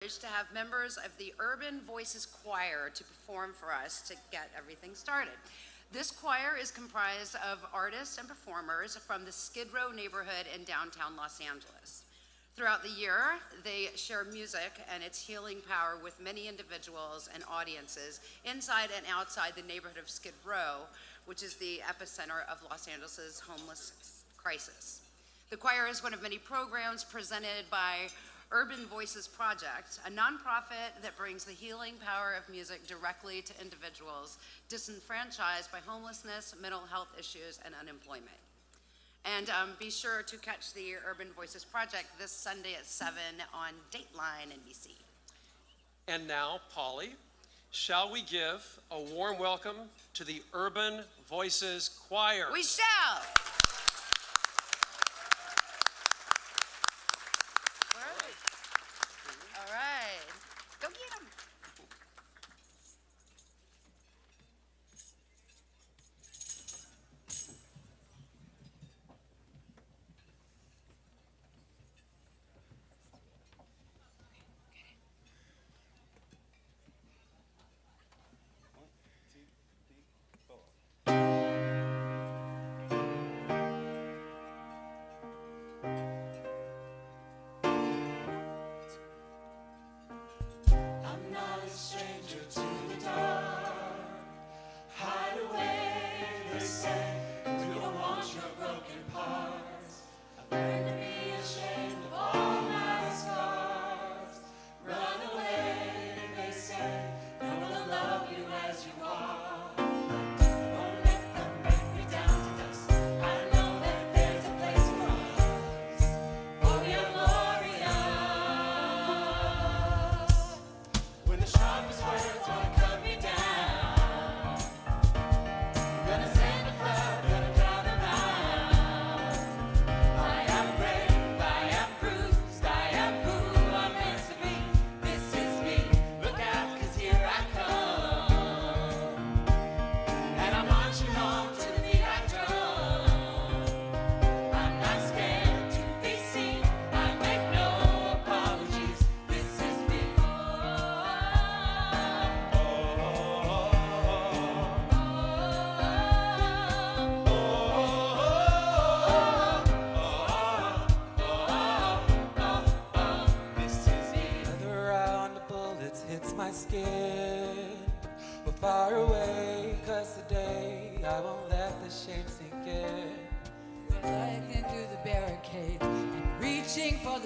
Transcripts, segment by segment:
To have members of the Urban Voices Choir to perform for us to get everything started. This choir is comprised of artists and performers from the Skid Row neighborhood in downtown Los Angeles. Throughout the year, they share music and its healing power with many individuals and audiences inside and outside the neighborhood of Skid Row, which is the epicenter of Los Angeles' homeless crisis. The choir is one of many programs presented by Urban Voices Project, a nonprofit that brings the healing power of music directly to individuals disenfranchised by homelessness, mental health issues, and unemployment. And be sure to catch the Urban Voices Project this Sunday at 7 on Dateline NBC. And now, Polly, shall we give a warm welcome to the Urban Voices Choir? We shall. All right, go get them.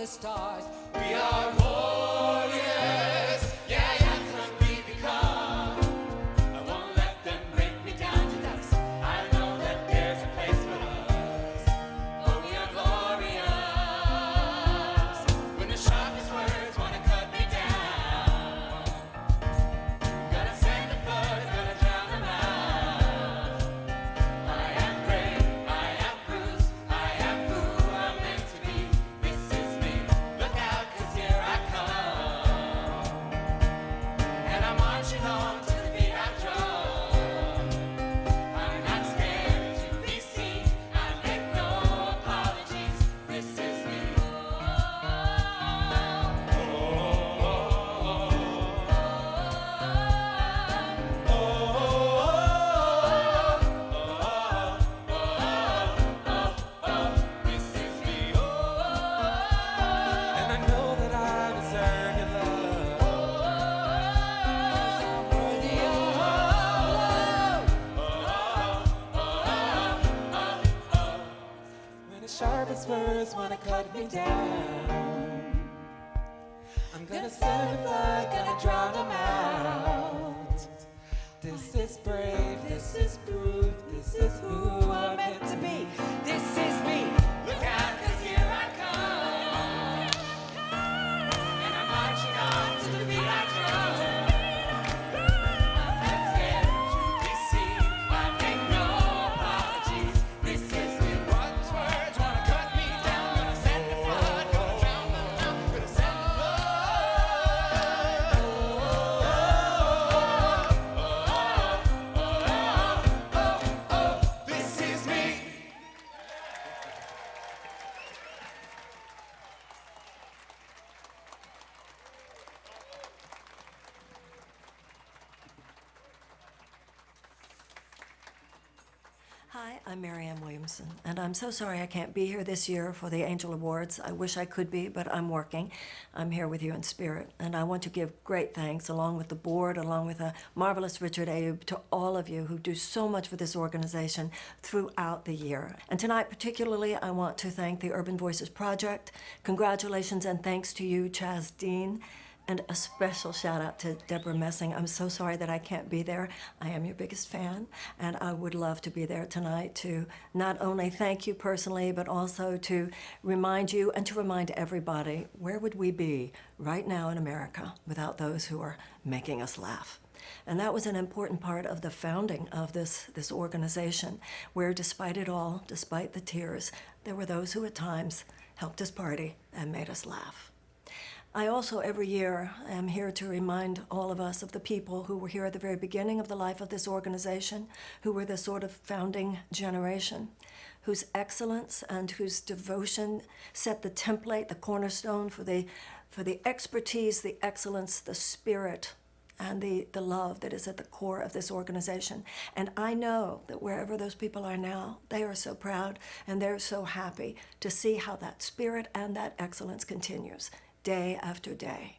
Stars. We are warriors. Yeah, that's what we become. I won't let them break me down to dust. I know that there's a place for us. Oh, we are glorious. When the sharpest words want to cut me down, gonna send the flood, gonna drown them out. I am brave, I am bruised, I am who I'm meant to be. This is me. Look out, 'cause here I come. And I'm marching on to the beat I drum. I'm not scared to be seen. I make no apologies. This is me. This is me. And I know that I deserve your love. I'm worthy of When the sharpest words wanna cut me down, I'm gonna send the flood, gonna drown them out. This is brave, this is proof, this is who I'm meant to be. This is me. Look out, 'cause here I come. And I'm marching on to the beat I drum. I'm not scared to be seen. I make no apologies. This is me. What's words wanna cut me down? Gonna send the flood, gonna drown them out. Gonna send the flood. This I'm Marianne Williamson, and I'm so sorry I can't be here this year for the Angel Awards. I wish I could be, but I'm working. I'm here with you in spirit, and I want to give great thanks, along with the board, along with a marvelous Richard Ayoub, to all of you who do so much for this organization throughout the year. And tonight, particularly, I want to thank the Urban Voices Project. Congratulations and thanks to you, Chaz Dean. And a special shout out to Deborah Messing. I'm so sorry that I can't be there. I am your biggest fan, and I would love to be there tonight to not only thank you personally, but also to remind you and to remind everybody, where would we be right now in America without those who are making us laugh? And that was an important part of the founding of this organization, where despite it all, despite the tears, there were those who at times helped us party and made us laugh. I also, every year, am here to remind all of us of the people who were here at the very beginning of the life of this organization, who were the sort of founding generation, whose excellence and whose devotion set the template, the cornerstone for the expertise, the excellence, the spirit, and the love that is at the core of this organization. And I know that wherever those people are now, they are so proud and they're so happy to see how that spirit and that excellence continues day after day.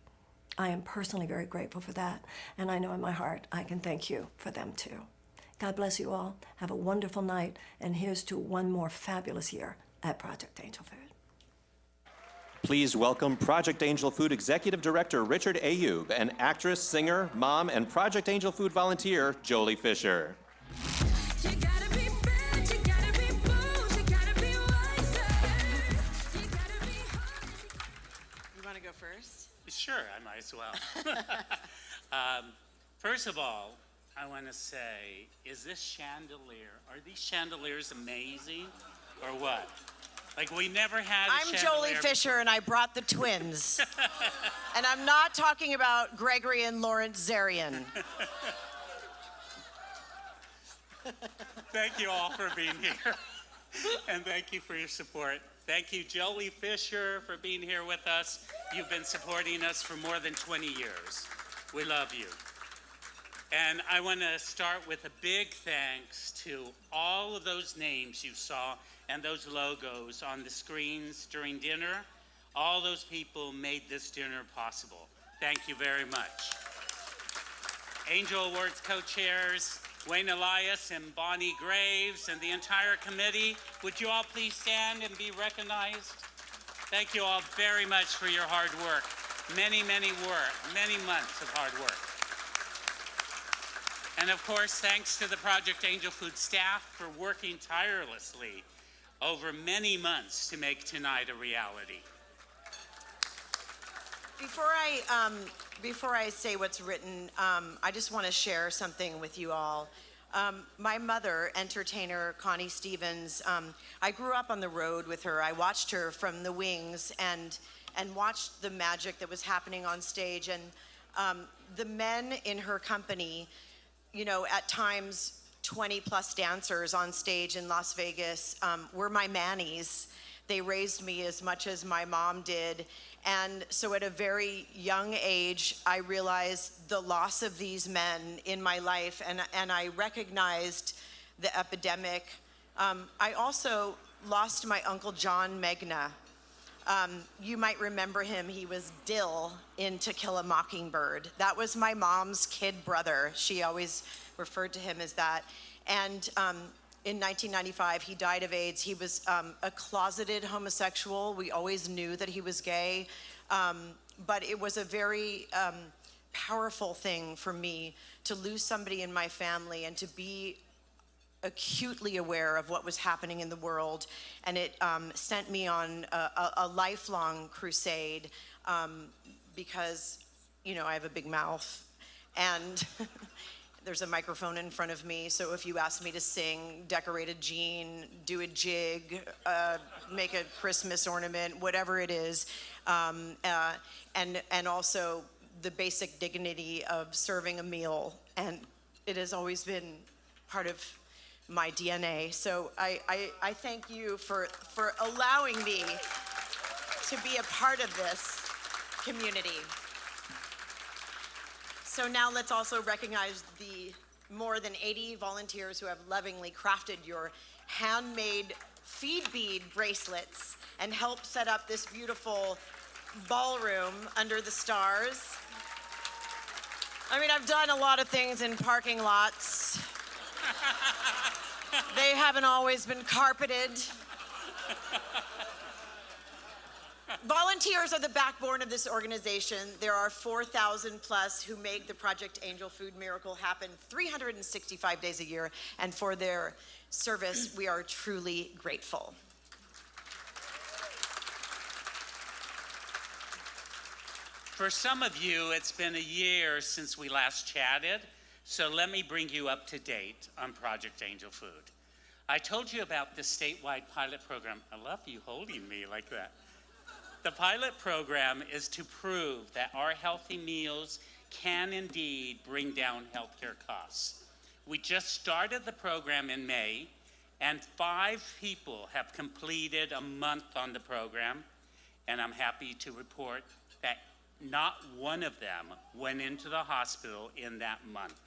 I am personally very grateful for that, and I know in my heart I can thank you for them too. God bless you all. Have a wonderful night, and here's to one more fabulous year at Project Angel Food. Please welcome Project Angel Food Executive Director Richard Ayoub and actress, singer, mom, and Project Angel Food volunteer Joely Fisher. You gotta be bad, you gotta be bold, you gotta be wiser, you gotta be hard. You want to go first? Sure, I might as well. First of all, I want to say, is this chandelier, are these chandeliers amazing or what? Like, we never had a I'm chandelier Joely Fisher, and I brought the twins. And I'm not talking about Gregory and Lawrence Zarian. Thank you all for being here. And thank you for your support. Thank you, Joely Fisher, for being here with us. You've been supporting us for more than 20 years. We love you. And I want to start with a big thanks to all of those names you saw and those logos on the screens during dinner. All those people made this dinner possible. Thank you very much. Angel Awards co-chairs, Wayne Elias and Bonnie Graves, and the entire committee, would you all please stand and be recognized? Thank you all very much for your hard work. Many months of hard work. And of course, thanks to the Project Angel Food staff for working tirelessly over many months to make tonight a reality. Before I say what's written, I just want to share something with you all. My mother, entertainer Connie Stevens, I grew up on the road with her. I watched her from the wings and watched the magic that was happening on stage. And the men in her company, you know, at times 20 plus dancers on stage in Las Vegas were my mannies. They raised me as much as my mom did. And so at a very young age, I realized the loss of these men in my life, and I recognized the epidemic. I also lost my Uncle John Megna. You might remember him. He was Dill in To Kill a Mockingbird. That was my mom's kid brother. She always referred to him as that. And in 1995, he died of AIDS. He was a closeted homosexual. We always knew that he was gay, but it was a very powerful thing for me to lose somebody in my family and to be acutely aware of what was happening in the world. And it sent me on a lifelong crusade because, you know, I have a big mouth and there's a microphone in front of me, so if you ask me to sing Decorated Jean, do a jig, make a Christmas ornament, whatever it is, and also the basic dignity of serving a meal, and it has always been part of my DNA. So I thank you for allowing me to be a part of this community. So now let's also recognize the more than 80 volunteers who have lovingly crafted your handmade feed bead bracelets and helped set up this beautiful ballroom under the stars. I mean, I've done a lot of things in parking lots. They haven't always been carpeted. Volunteers are the backbone of this organization. There are 4,000 plus who make the Project Angel Food Miracle happen 365 days a year, and for their service, we are truly grateful. For some of you, it's been a year since we last chatted, so let me bring you up to date on Project Angel Food. I told you about the statewide pilot program. I love you holding me like that. The pilot program is to prove that our healthy meals can indeed bring down healthcare costs. We just started the program in May, and 5 people have completed a month on the program, and I'm happy to report that not one of them went into the hospital in that month.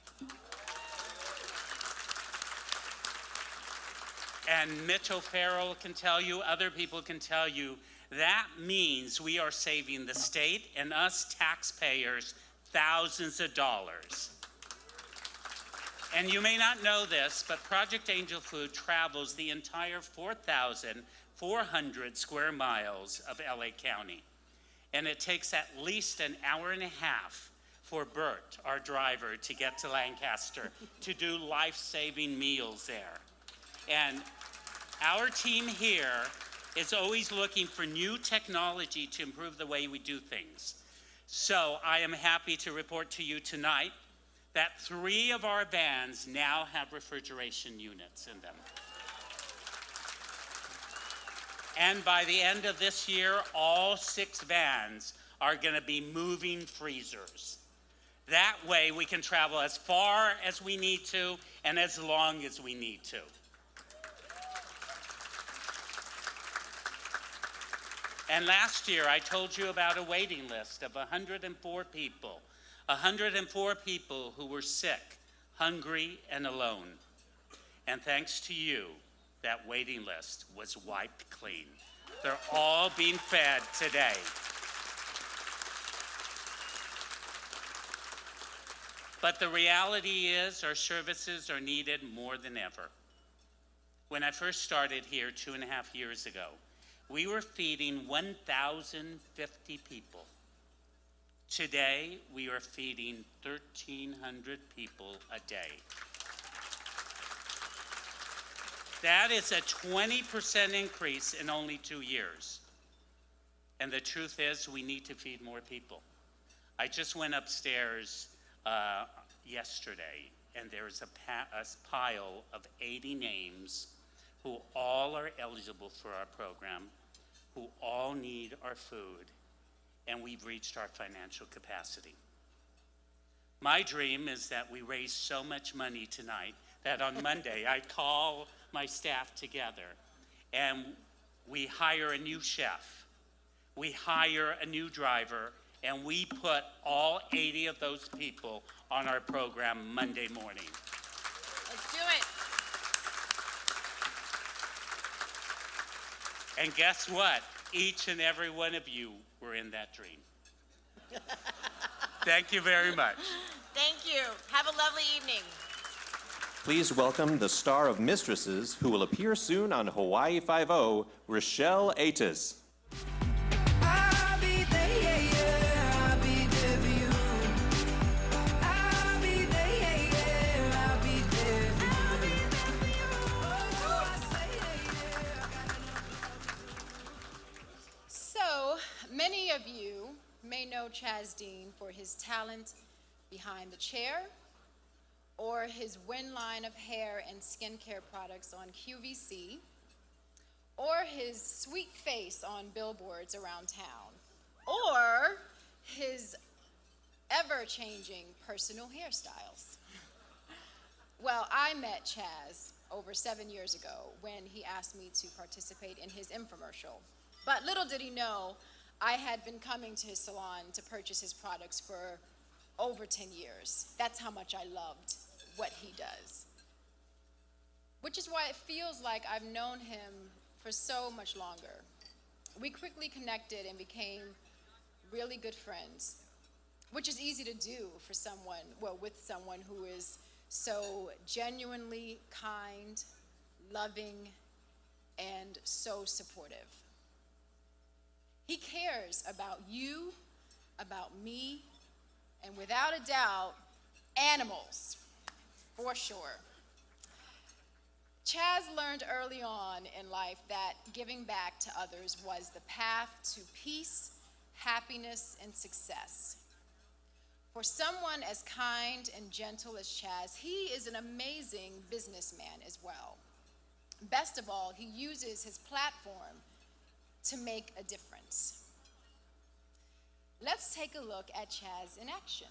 And Mitch O'Farrell can tell you, other people can tell you, that means we are saving the state and us taxpayers thousands of dollars. And you may not know this, but Project Angel Food travels the entire 4,400 square miles of LA County. And it takes at least an hour and a half for Bert, our driver, to get to Lancaster to do life-saving meals there. And our team here is always looking for new technology to improve the way we do things. So I am happy to report to you tonight that 3 of our vans now have refrigeration units in them. And by the end of this year, all 6 vans are going to be moving freezers. That way we can travel as far as we need to and as long as we need to. And last year I told you about a waiting list of 104 people. 104 people who were sick, hungry, and alone. And thanks to you, that waiting list was wiped clean. They're all being fed today. But the reality is our services are needed more than ever. When I first started here 2.5 years ago, we were feeding 1,050 people. Today, we are feeding 1,300 people a day. That is a 20% increase in only 2 years. And the truth is, we need to feed more people. I just went upstairs yesterday, and there's a pile of 80 names who all are eligible for our program, who all need our food, and we've reached our financial capacity. My dream is that we raise so much money tonight that on Monday I call my staff together and we hire a new chef, we hire a new driver, and we put all 80 of those people on our program Monday morning. Let's do it. And guess what? Each and every one of you were in that dream. Thank you very much. Thank you. Have a lovely evening. Please welcome the star of Mistresses, who will appear soon on Hawaii Five-0, Rochelle Atis. I'll be there, yeah, yeah. I'll be there for you. I'll be there, yeah, yeah. I'll be there for you. I'll be there for you. Oh, I say, yeah, yeah. So, many of you may know Chaz Dean for his talent behind the chair or his Win line of hair and skincare products on QVC, or his sweet face on billboards around town, or his ever-changing personal hairstyles. Well, I met Chaz over 7 years ago when he asked me to participate in his infomercial. But little did he know, I had been coming to his salon to purchase his products for over 10 years. That's how much I loved what he does. which is why it feels like I've known him for so much longer. We quickly connected and became really good friends, which is easy to do for someone, well, with someone who is so genuinely kind, loving, and so supportive. He cares about you, about me, and without a doubt, animals, for sure. Chaz learned early on in life that giving back to others was the path to peace, happiness, and success. For someone as kind and gentle as Chaz, he is an amazing businessman as well. Best of all, he uses his platform to make a difference. Let's take a look at Chaz in action.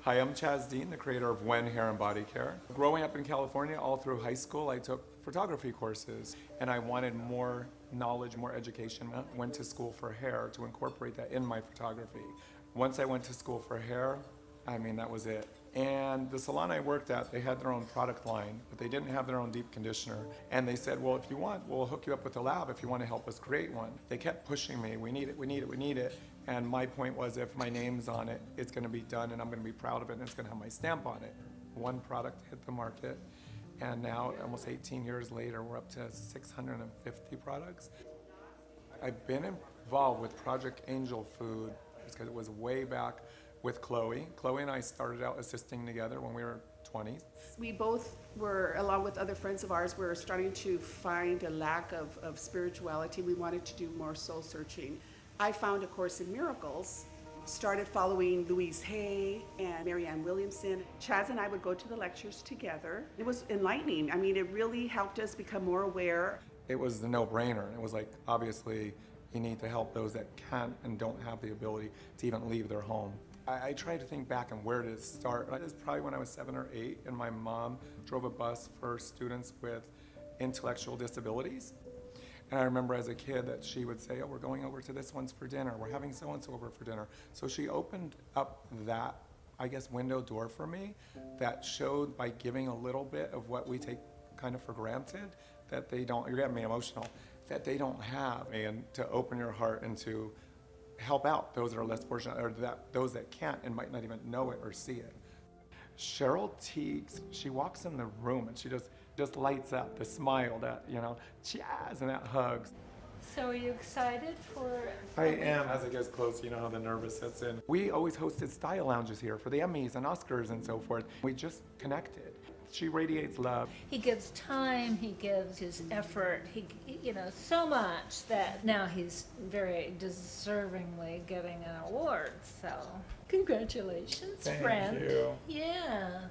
Hi, I'm Chaz Dean, the creator of When Hair and Body Care. Growing up in California, all through high school, I took photography courses, and I wanted more knowledge, more education. I went to school for hair to incorporate that in my photography. Once I went to school for hair, I mean, that was it. And the salon I worked at, they had their own product line, but they didn't have their own deep conditioner. And they said, well, if you want, we'll hook you up with a lab if you want to help us create one. They kept pushing me, we need it, we need it, we need it. And my point was, if my name's on it, it's going to be done, and I'm going to be proud of it, and it's going to have my stamp on it. One product hit the market, and now, almost 18 years later, we're up to 650 products. I've been involved with Project Angel Food because it was way back with Chloe. Chloe and I started out assisting together when we were 20s. We both were, along with other friends of ours, were starting to find a lack of spirituality. We wanted to do more soul searching. I found A Course in Miracles, started following Louise Hay and Marianne Williamson. Chaz and I would go to the lectures together. It was enlightening. I mean, it really helped us become more aware. It was the no-brainer. It was like, obviously, you need to help those that can't and don't have the ability to even leave their home. I tried to think back on where did it start. It was probably when I was 7 or 8, and my mom drove a bus for students with intellectual disabilities. And I remember as a kid that she would say, oh, we're going over to this one's for dinner. We're having so-and-so over for dinner. So she opened up that, I guess, window door for me that showed by giving a little bit of what we take kind of for granted that they don't, you're getting me emotional, that they don't have. And to open your heart and to help out those that are less fortunate, or those that can't and might not even know it or see it. Cheryl Teagues, she walks in the room and she just lights up, the smile, that, you know, Chaz, and that hugs. So are you excited for... I am. As it gets close, you know how the nervous sets in. We always hosted style lounges here for the Emmys and Oscars and so forth. We just connected. She radiates love. He gives time, he gives his effort, he you know, so much that now he's very deservingly getting an award. So congratulations, friend. Thank you. Yeah.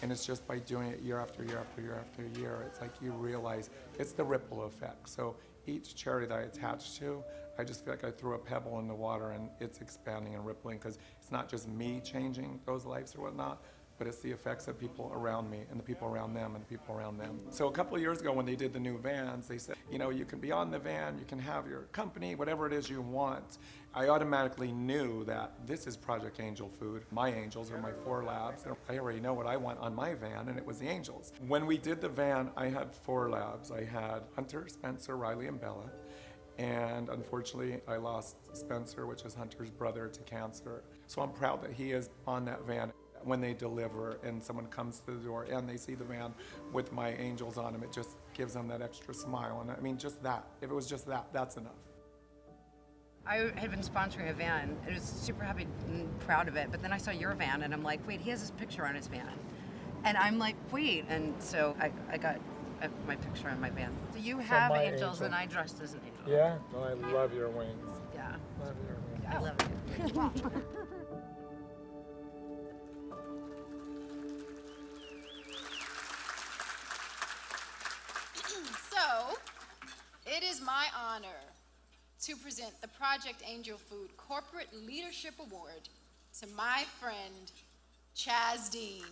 And it's just by doing it year after year after year after year, it's like you realize it's the ripple effect. So each charity that I attach to, I just feel like I threw a pebble in the water and it's expanding and rippling, because it's not just me changing those lives or whatnot, but it's the effects of people around me and the people around them and the people around them. So a couple of years ago when they did the new vans, they said, you know, you can be on the van, you can have your company, whatever it is you want. I automatically knew that this is Project Angel Food. My angels are my 4 labs. I already know what I want on my van, and it was the angels. When we did the van, I had 4 labs. I had Hunter, Spencer, Riley, and Bella. And unfortunately, I lost Spencer, which is Hunter's brother, to cancer. So I'm proud that he is on that van. When they deliver and someone comes to the door and they see the van with my angels on them, it just gives them that extra smile. And I mean, just that. If it was just that, that's enough. I had been sponsoring a van. I was super happy and proud of it. But then I saw your van and I'm like, wait, he has his picture on his van. And I'm like, wait. And so I got my picture on my van. So you have angels and I dressed as an angel. Yeah, well, I love your wings. Yeah. Love your wings. I love it. So, it is my honor to present the Project Angel Food Corporate Leadership Award to my friend, Chaz Dean.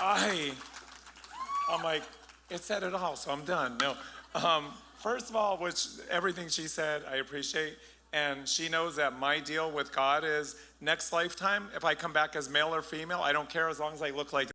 I'm like, it said it all, so I'm done. No. First of all, which everything she said, I appreciate. And she knows that my deal with God is next lifetime, if I come back as male or female, I don't care as long as I look like